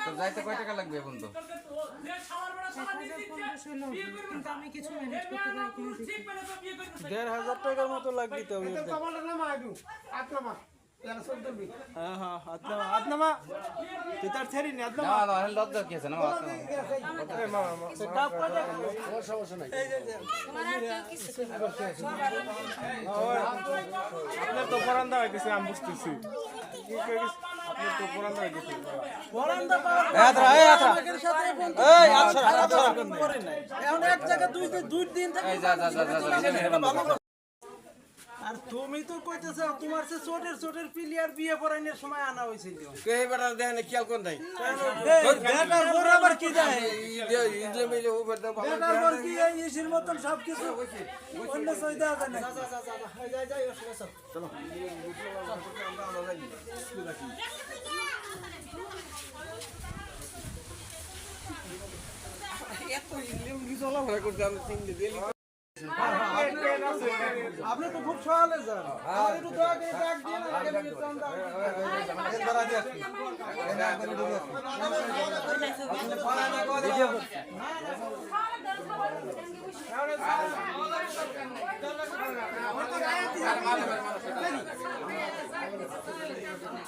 তো যাইতে কয় টাকা লাগবে এখন? তো ১,৫০০ টাকার মতো লাগবে তো। হ্যাঁ হ্যাঁ, আদনামা তুই তার ছেড়ি নি আদনামা। না না লজ্জ কি আছে না সমস্যা নাই। আপনার তো পরান্দা হয়ে গেছে, আমি বুঝতেছি। আপনার তো পরান্দা হয়ে গেছে। পরান্দা এখন এক জায়গায় দুই দিন থেকে। আর তুমি তো কইতেছ তোমার সে ছোটের প্লেয়ার বিয়ে পড়ানোর সময় আনা হয়েছিল। কে এবারে দেখেন খেয়াল কোন নাই বেটার বড় আবার কি দেয়? ইদলে মিলে ওভার দাও ভালো বেটার বড় কি এই ইসির মতন সব কিছু অন্য সই দেওয়া যায় না। যাই চলো এত ইদলে চলা ভালো করতে আমি তিন দিন আপনি তো খুব সকালে যান। আমার একটু দয়া করে ডাক দিয়ে না আগে আমি চান দাও।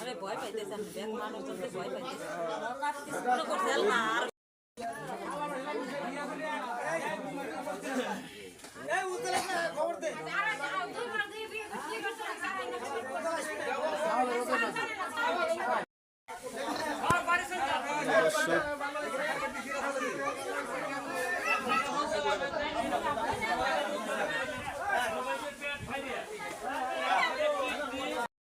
আরে ভয় পাইতেছে আমি দেখ মানুষ তো ভয় পাইতেছে শুরু করছে আর এই উতলে খবর দে। আর বাড়ি চল